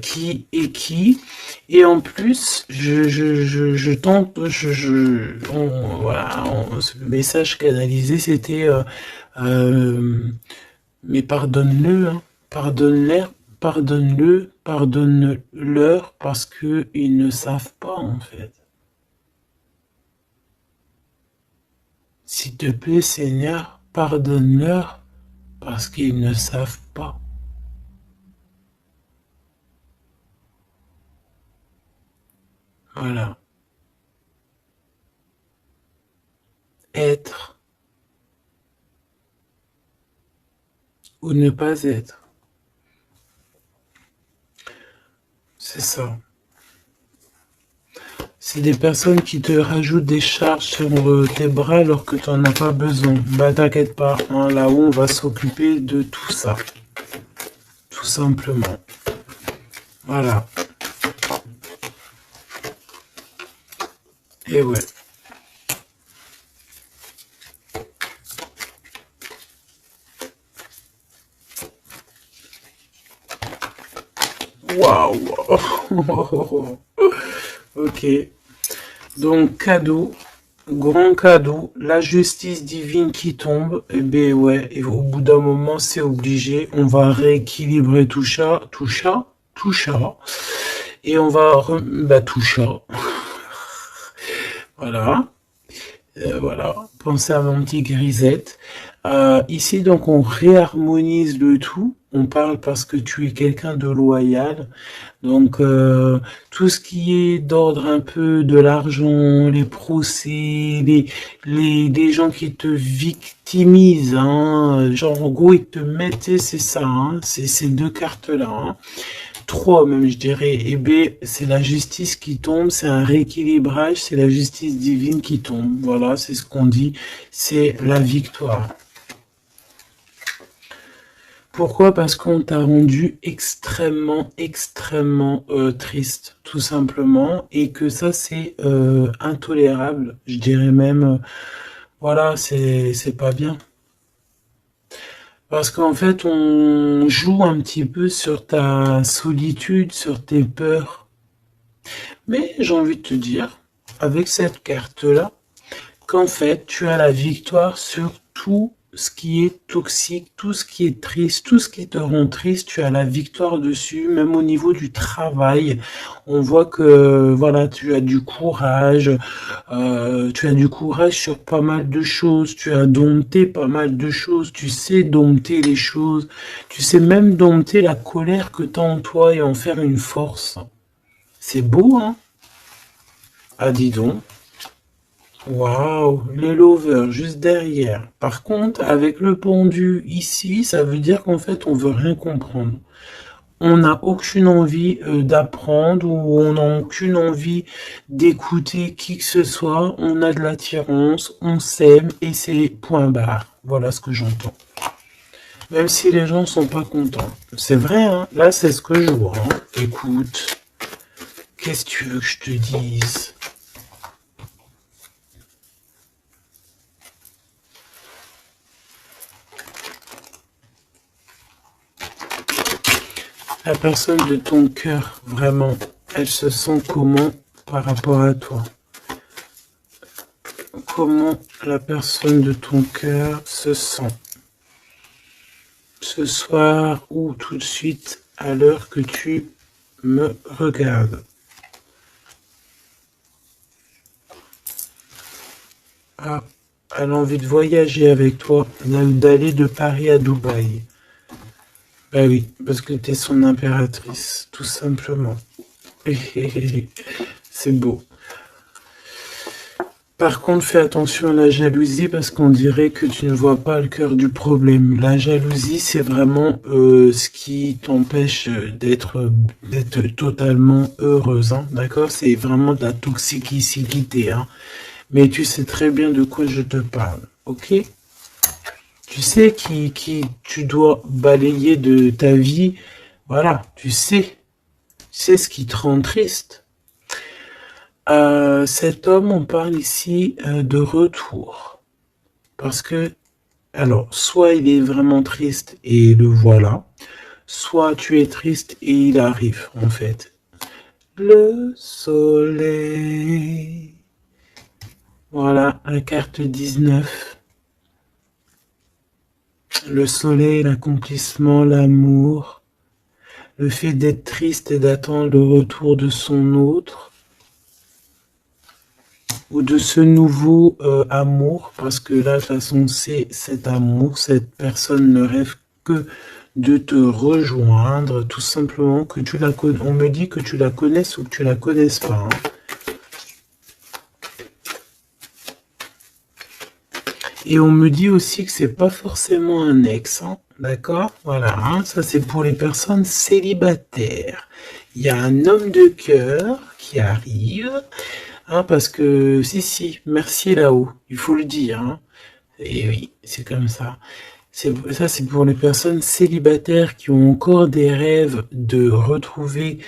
qui est qui. Et en plus, je tente, voilà, ce message canalisé, c'était mais pardonne-le, hein, pardonne-leur, parce que ils ne savent pas en fait. S'il te plaît, Seigneur, pardonne-leur, parce qu'ils ne savent pas. Voilà. Être ou ne pas être. C'est ça. C'est des personnes qui te rajoutent des charges sur tes bras alors que tu n'en as pas besoin. Bah t'inquiète pas, hein, là-haut on va s'occuper de tout ça. Tout simplement. Voilà. Et ouais. Waouh. Ok. Donc cadeau, grand cadeau, la justice divine qui tombe. Et ben ouais. Et au bout d'un moment, c'est obligé. On va rééquilibrer tout ça, tout ça, tout ça. Et on va tout ça. Voilà. Voilà, pensez à mon petit grisette. Ici, donc, on réharmonise le tout. On parle parce que tu es quelqu'un de loyal. Donc, tout ce qui est d'ordre un peu de l'argent, les procès, les gens qui te victimisent, hein, genre, en gros, ils te mettent, c'est ça, hein, c'est ces deux cartes-là, hein. Trois même je dirais, et B, c'est la justice qui tombe, c'est un rééquilibrage, c'est la justice divine qui tombe. Voilà, c'est ce qu'on dit, c'est la victoire. Pourquoi? Parce qu'on t'a rendu extrêmement, extrêmement triste, tout simplement, et que ça c'est intolérable, je dirais même, voilà, c'est pas bien. Parce qu'en fait, on joue un petit peu sur ta solitude, sur tes peurs. Mais j'ai envie de te dire, avec cette carte-là, qu'en fait, tu as la victoire sur tout ce qui est toxique, tout ce qui est triste, tout ce qui te rend triste, tu as la victoire dessus, même au niveau du travail. On voit que, voilà, tu as du courage sur pas mal de choses, tu as dompté pas mal de choses, tu sais dompter les choses, tu sais même dompter la colère que tu as en toi et en faire une force. C'est beau, hein? Ah, dis donc. Waouh, les lovers juste derrière. Par contre, avec le pendu ici, ça veut dire qu'en fait, on veut rien comprendre. On n'a aucune envie d'apprendre ou on n'a aucune envie d'écouter qui que ce soit. On a de l'attirance, on s'aime et c'est point barre. Voilà ce que j'entends. Même si les gens sont pas contents. C'est vrai, hein. Là, c'est ce que je vois. Hein. Écoute, qu'est-ce que tu veux que je te dise? La personne de ton cœur, vraiment, elle se sent comment par rapport à toi? Comment la personne de ton cœur se sent? Ce soir ou tout de suite à l'heure que tu me regardes. Ah, elle a envie de voyager avec toi, d'aller de Paris à Dubaï. Bah oui, parce que t'es son impératrice, tout simplement. C'est beau. Par contre, fais attention à la jalousie parce qu'on dirait que tu ne vois pas le cœur du problème. La jalousie, c'est vraiment ce qui t'empêche d'être totalement heureuse, hein, d'accord? C'est vraiment de la toxicité, hein. Mais tu sais très bien de quoi je te parle, ok? Tu sais qui tu dois balayer de ta vie. Voilà, tu sais ce qui te rend triste. Cet homme, on parle ici de retour. Parce que, alors, soit il est vraiment triste et le voilà, soit tu es triste et il arrive, en fait. Le soleil. Voilà, la carte 19. Le soleil, l'accomplissement, l'amour, le fait d'être triste et d'attendre le retour de son autre, ou de ce nouveau amour, parce que là, de toute façon, c'est cet amour, cette personne ne rêve que de te rejoindre, tout simplement, que tu la connais. On me dit que tu la connaisses ou que tu la connaisses pas. Hein. Et on me dit aussi que c'est pas forcément un ex, hein, d'accord? Voilà, hein, ça c'est pour les personnes célibataires. Il y a un homme de cœur qui arrive, hein, parce que si, merci là-haut, il faut le dire, hein. Et oui, c'est comme ça. Ça c'est pour les personnes célibataires qui ont encore des rêves de retrouver.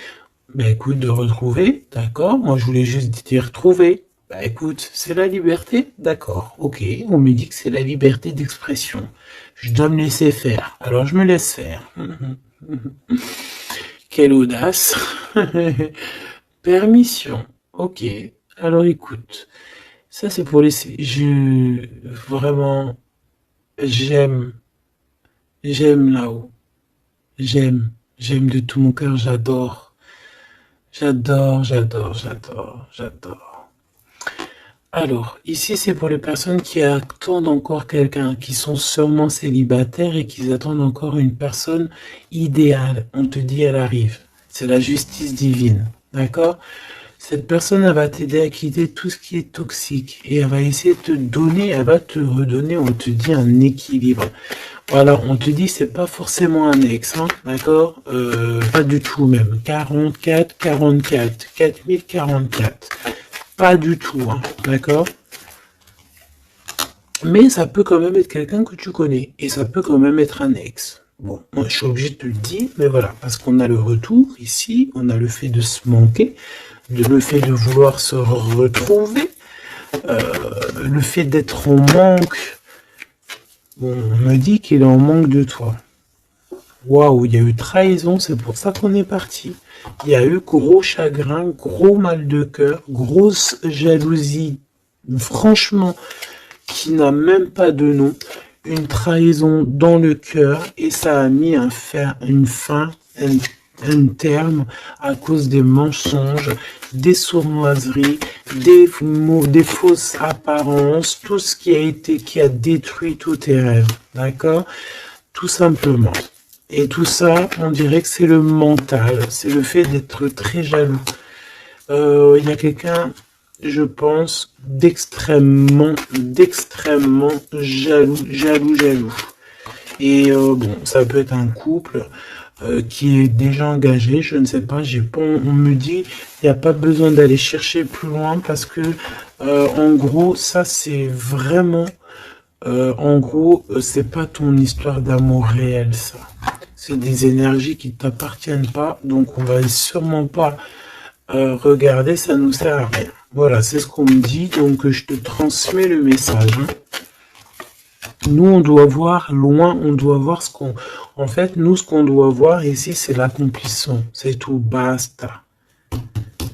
Ben écoute, de retrouver, d'accord? Moi je voulais juste dire trouver. Bah écoute, c'est la liberté, d'accord, ok, on me dit que c'est la liberté d'expression. Je dois me laisser faire, alors je me laisse faire. Quelle audace. Permission, ok. Alors écoute, ça c'est pour les... Vraiment, j'aime là-haut. J'aime de tout mon cœur, j'adore. J'adore. Alors, ici, c'est pour les personnes qui attendent encore quelqu'un, qui sont sûrement célibataires et qui attendent encore une personne idéale. On te dit, elle arrive. C'est la justice divine. D'accord? Cette personne, elle va t'aider à quitter tout ce qui est toxique et elle va essayer de te donner, elle va te redonner, on te dit, un équilibre. Voilà, on te dit, c'est pas forcément un ex, hein, d'accord? Pas du tout même. 44, 4044. Pas du tout, hein, d'accord? Mais ça peut quand même être quelqu'un que tu connais. Et ça peut quand même être un ex. Bon, moi je suis obligé de te le dire, mais voilà. Parce qu'on a le retour ici, on a le fait de se manquer, le fait de vouloir se retrouver, le fait d'être en manque. Bon, on me dit qu'il est en manque de toi. Waouh, il y a eu trahison, c'est pour ça qu'on est parti. Il y a eu gros chagrin, gros mal de cœur, grosse jalousie, franchement, qui n'a même pas de nom. Une trahison dans le cœur et ça a mis un terme à cause des mensonges, des sournoiseries, des fausses apparences, tout ce qui a détruit tous tes rêves, d'accord? Tout simplement. Et tout ça, on dirait que c'est le mental, c'est le fait d'être très jaloux. Il y a quelqu'un, je pense, d'extrêmement jaloux. Et bon, ça peut être un couple qui est déjà engagé, je ne sais pas, on me dit, il n'y a pas besoin d'aller chercher plus loin parce que, en gros, ça c'est vraiment, en gros, c'est pas ton histoire d'amour réel, ça. C'est des énergies qui ne t'appartiennent pas, donc on va sûrement pas regarder, ça nous sert à rien. Voilà, c'est ce qu'on me dit, donc je te transmets le message. Hein. Nous, on doit voir loin, on doit voir ce qu'on... En fait, nous, ce qu'on doit voir ici, c'est l'accomplissement. C'est tout, basta.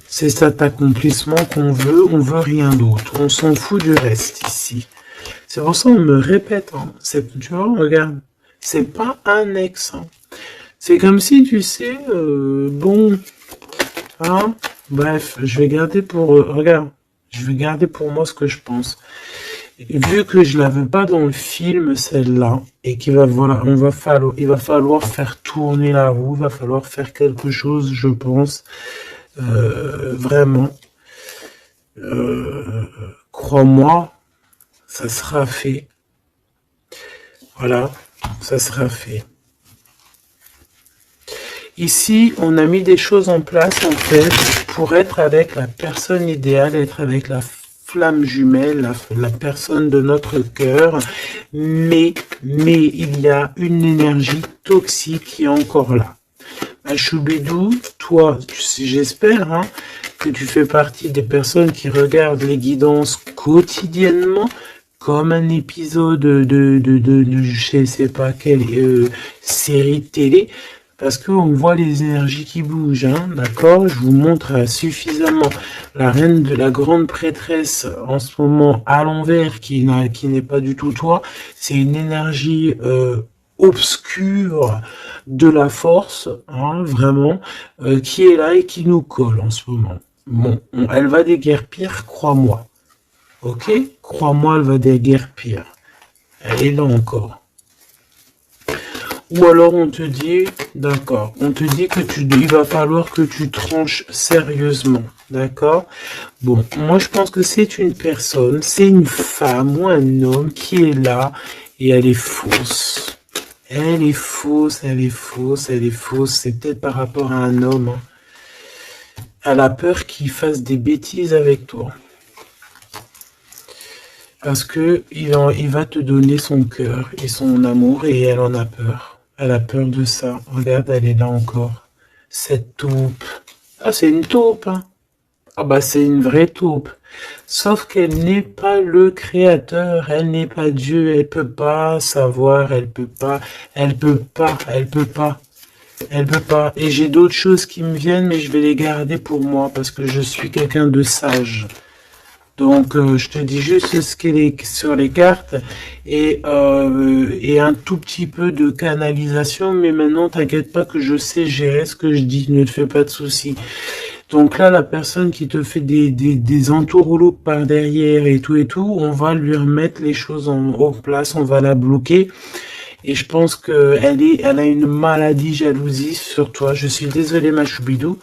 C'est cet accomplissement qu'on veut, on veut rien d'autre. On s'en fout du reste ici. C'est pour ça qu'on me répète, hein. Tu vois, regarde. C'est pas un ex. Hein. C'est comme si, tu sais, bon, hein, bref, je vais garder pour, regarde, je vais garder pour moi ce que je pense. Vu que je l'avais pas dans le film, celle-là, et qu'il va, voilà, il va falloir faire tourner la roue, il va falloir faire quelque chose, je pense, vraiment, crois-moi, ça sera fait. Voilà. Ça sera fait. Ici, on a mis des choses en place, en fait, pour être avec la personne idéale, être avec la flamme jumelle, la personne de notre cœur. Mais il y a une énergie toxique qui est encore là. Choubidou, toi, j'espère hein, que tu fais partie des personnes qui regardent les guidances quotidiennement, comme un épisode de je sais pas quelle série télé, parce qu'on voit les énergies qui bougent, hein, d'accord? Je vous montre suffisamment la reine de la grande prêtresse en ce moment à l'envers, qui n'est pas du tout toi. C'est une énergie obscure de la force, hein, vraiment, qui est là et qui nous colle en ce moment. Bon, elle va déguerpir, crois-moi. Ok? Crois-moi, elle va déguerpir. Elle est là encore. Ou alors on te dit, d'accord, on te dit que il va falloir que tu tranches sérieusement, d'accord? Bon, moi je pense que c'est une personne, c'est une femme ou un homme qui est là et elle est fausse. Elle est fausse, elle est fausse, elle est fausse. C'est peut-être par rapport à un homme. Hein. Elle a peur qu'il fasse des bêtises avec toi. Parce que il va te donner son cœur et son amour et elle en a peur. Elle a peur de ça. Regarde, elle est là encore. Cette taupe. Ah, c'est une taupe, hein. Ah bah c'est une vraie taupe. Sauf qu'elle n'est pas le créateur, elle n'est pas Dieu, elle peut pas savoir, elle peut pas. Et j'ai d'autres choses qui me viennent, mais je vais les garder pour moi parce que je suis quelqu'un de sage. Donc, je te dis juste ce qu'il est sur les cartes et un tout petit peu de canalisation. Mais maintenant, t'inquiète pas que je sais gérer ce que je dis. Ne te fais pas de soucis. Donc là, la personne qui te fait des entourloupes par derrière et tout, on va lui remettre les choses en place. On va la bloquer. Et je pense que elle a une maladie jalousie sur toi. Je suis désolé, ma choubidou.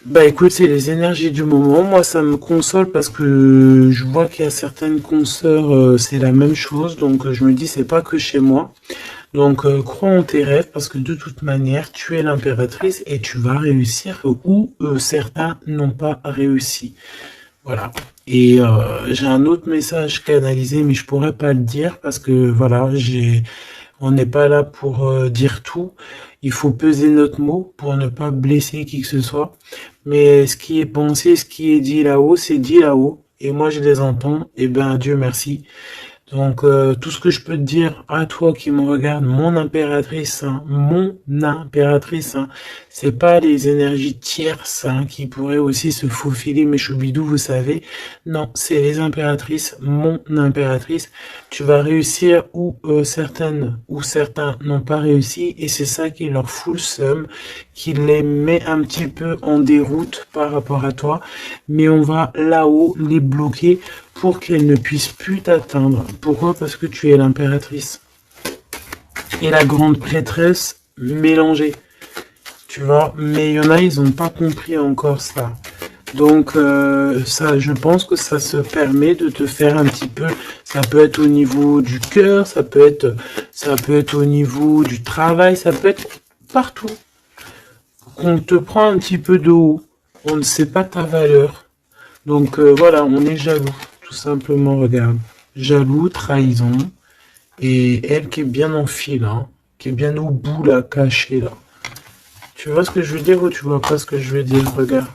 Bah écoute, c'est les énergies du moment. Moi, ça me console parce que je vois qu'il y a certaines consoeurs, c'est la même chose. Donc je me dis, c'est pas que chez moi. Donc crois en tes rêves parce que de toute manière, tu es l'impératrice et tu vas réussir où certains n'ont pas réussi. Voilà. Et j'ai un autre message canalisé, mais je pourrais pas le dire parce que voilà, on n'est pas là pour dire tout. Il faut peser notre mot pour ne pas blesser qui que ce soit. Mais ce qui est pensé, ce qui est dit là-haut, c'est dit là-haut. Et moi, je les entends. Et ben, Dieu merci. Donc, tout ce que je peux te dire à toi qui me regarde, mon impératrice, hein, c'est pas les énergies tierces hein, qui pourraient aussi se faufiler, mes choubidous, vous savez. Non, c'est les impératrices, mon impératrice. Tu vas réussir où certaines ou certains n'ont pas réussi, et c'est ça qui leur fout le seum, qui les met un petit peu en déroute par rapport à toi. Mais on va là-haut les bloquer pour qu'elle ne puisse plus t'atteindre. Pourquoi? Parce que tu es l'impératrice. Et la grande prêtresse mélangée. Tu vois? Mais il y en a, ils n'ont pas compris encore ça. Donc, ça, je pense que ça se permet de te faire un petit peu... Ça peut être au niveau du cœur, ça peut être au niveau du travail, ça peut être partout. On te prend un petit peu de haut. On ne sait pas ta valeur. Donc, voilà, on est jaloux. Tout simplement, regarde. Jaloux, trahison. Et elle qui est bien en fil, hein, qui est bien au bout, là, cachée, là. Tu vois ce que je veux dire ou tu vois pas ce que je veux dire? Regarde.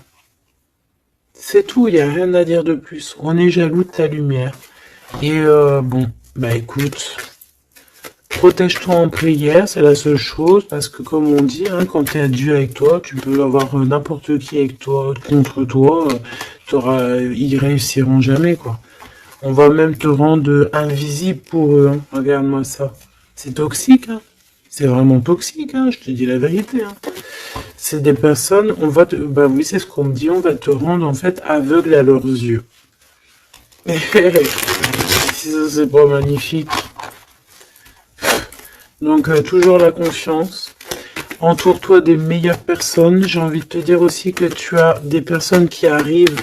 C'est tout, il n'y a rien à dire de plus. On est jaloux de ta lumière. Et bon, bah écoute, protège-toi en prière, c'est la seule chose, parce que comme on dit, hein, quand tu as Dieu avec toi, tu peux avoir n'importe qui avec toi, contre toi, ils réussiront jamais, quoi. On va même te rendre invisible pour eux. Hein. Regarde-moi ça. C'est toxique. Hein. C'est vraiment toxique. Hein. Je te dis la vérité. Hein. C'est des personnes, bah oui, c'est ce qu'on me dit. On va te rendre en fait aveugle à leurs yeux. Si ça c'est pas magnifique. Donc toujours la confiance. Entoure-toi des meilleures personnes. J'ai envie de te dire aussi que tu as des personnes qui arrivent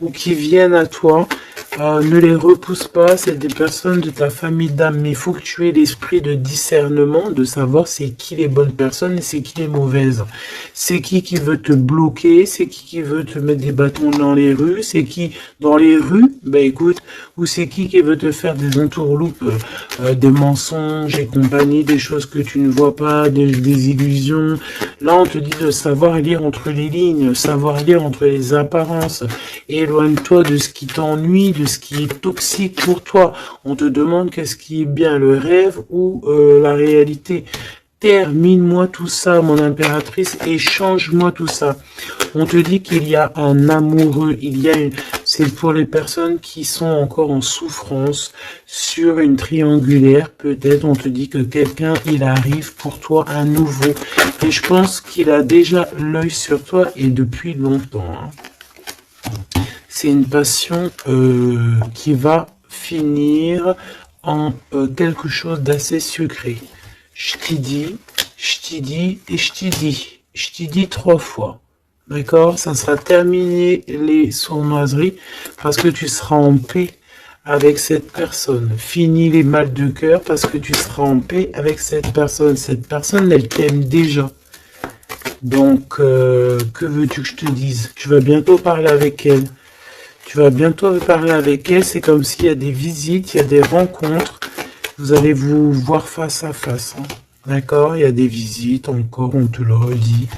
ou qui viennent à toi. Ne les repousse pas, c'est des personnes de ta famille d'âme, mais il faut que tu aies l'esprit de discernement, de savoir c'est qui les bonnes personnes et c'est qui les mauvaises. C'est qui veut te bloquer, c'est qui veut te mettre des bâtons dans les rues, c'est qui dans les rues, bah écoute, ou c'est qui veut te faire des entourloupes, des mensonges et compagnie, des choses que tu ne vois pas, des illusions. Là, on te dit de savoir lire entre les lignes, savoir lire entre les apparences. Éloigne-toi de ce qui t'ennuie, de ce qui est toxique pour toi. On te demande qu'est-ce qui est bien, le rêve ou la réalité. termine-moi tout ça, mon impératrice, et change-moi tout ça. On te dit qu'il y a un amoureux, c'est pour les personnes qui sont encore en souffrance sur une triangulaire. Peut-être on te dit que quelqu'un, il arrive pour toi à nouveau. Et je pense qu'il a déjà l'œil sur toi et depuis longtemps. Hein. C'est une passion qui va finir en quelque chose d'assez sucré. Je t'y dis et je t'y dis. Je t'y dis 3 fois. D'accord? Ça sera terminé les sournoiseries parce que tu seras en paix avec cette personne. Fini les mal de cœur parce que tu seras en paix avec cette personne. Cette personne, elle t'aime déjà. Donc, que veux-tu que je te dise? Tu vas bientôt parler avec elle. Tu vas bientôt parler avec elle. C'est comme s'il y a des visites, il y a des rencontres. Vous allez vous voir face à face. Hein. D'accord? Il y a des visites encore, on te le redit.